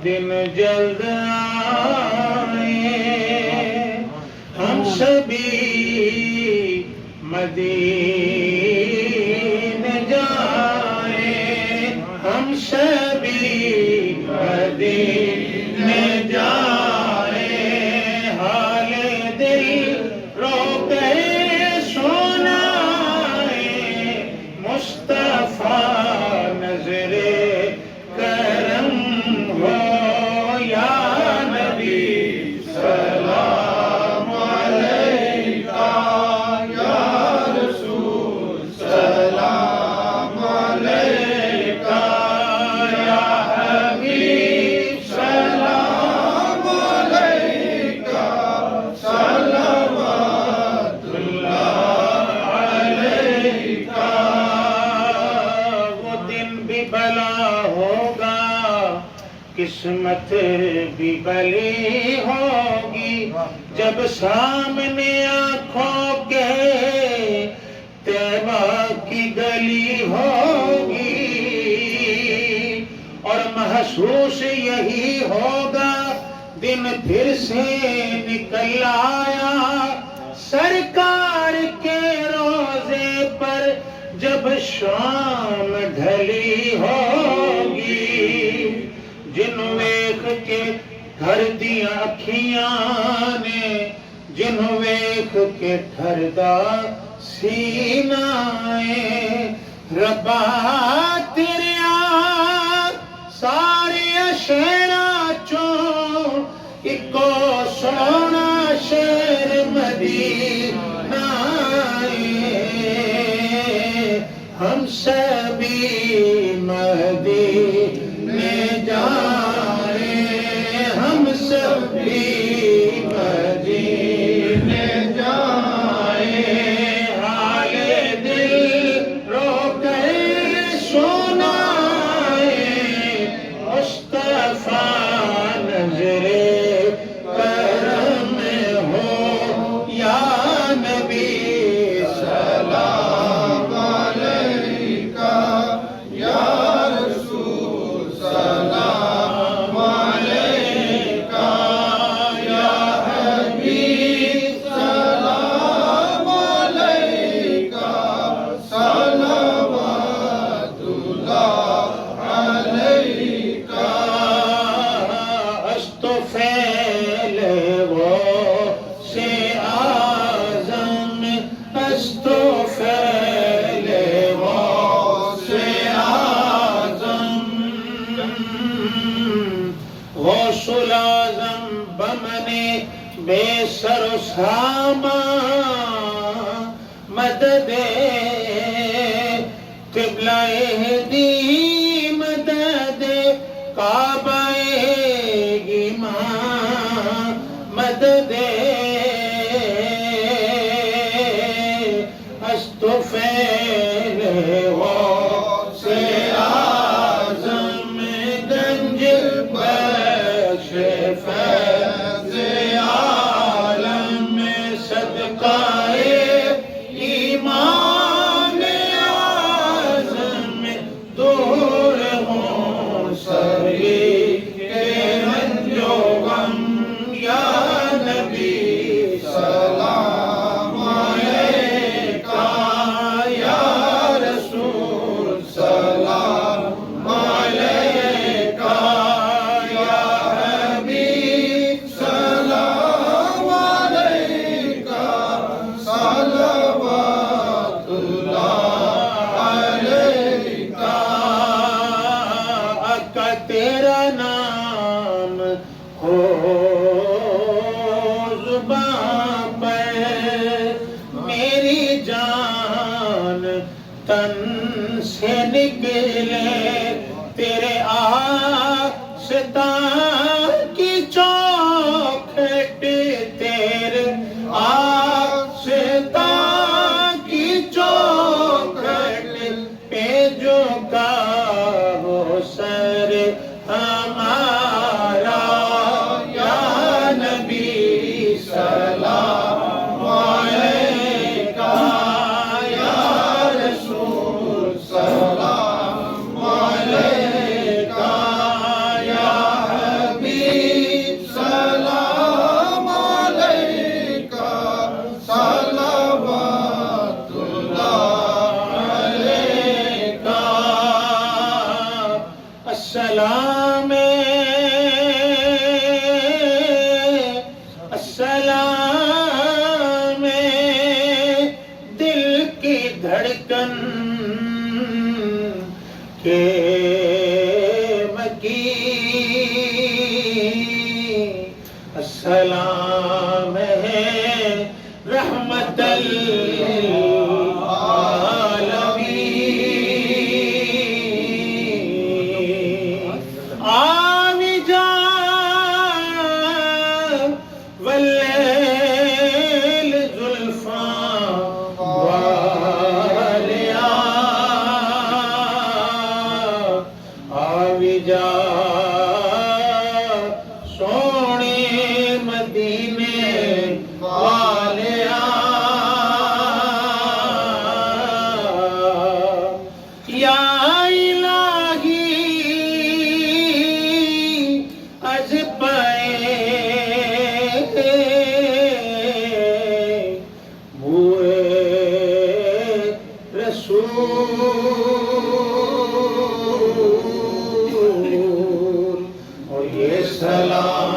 دن جلد آئے، ہم سبھی مدینے جائیں، ہم سبھی مدینے جائیں، حال دل رو کے سنائیں، مصطفیٰ نظر کرم ہو یا نبی سلام علیکہ، یا رسول سلام علیکہ، یا حبیب سلام علیکہ، صلوات اللہ علیکہ۔ وہ دن بھی بھلا ہوگا، قسمت بھی بھلی ہوگی، جب سامنے آنکھوں کے طیبہ کی گلی ہوگی، اور محسوس یہی ہوگا دن پھر سے نکل آیا سرکار کے روزے پر، جب شام ڈھلی ہوگی، جن ویکھ کے ٹھر دیا اکھیاں نے، جن ویکھ کے ٹھردا سینہ اے، ربا تیریا سارے شہراں چوں اکو سونا شہر مدینہ اے، ہم سبھی مدینے جائیں، ہم سبھی مدینے جائیں، حال دل رو کے سنائیں، مصطفیٰ نظر کرم ہو یا نبی سلام علیکہ، یا رسول سلام علیکہ، یا حبیب سلام علیکہ، صلوات اللہ علیکہ۔ استفیل وہ سے اعظم، استفیل وہ سے اعظم، غوث العظم بمنے بے سر و سامان، مدد قبلہ دی، مدد کعبہ ایمان، مدد استفیل غوث اعظم، گنج بخش فیض عالم، صدقہ ایمان اعظم، دور ہوں سبھی کے رنج و غم، یا نبی سلام علیکہ، یا رسول سلام علیکہ، یا حبیب سلام علیکہ، صلوات اللہ علیکہ۔ آقا تیرا نام ہو زباں پر، میری جان تن سے نکلے، تیرے آستان کی چوکھٹ، تیرے آستان کی چوکھٹ پہ جھکا ہو سر ہمارا، یا نبی سلام علیکہ، یا رسول سلام علیکہ، یا السلام السلام دل کی دھڑکن کے مکی السلام ہے رحمت للعالمین آوی جا واللیل زلفاں والیا آوی جا سونے مدینے والیا یا الہی از پائے بوئے رسول اور یہ سلام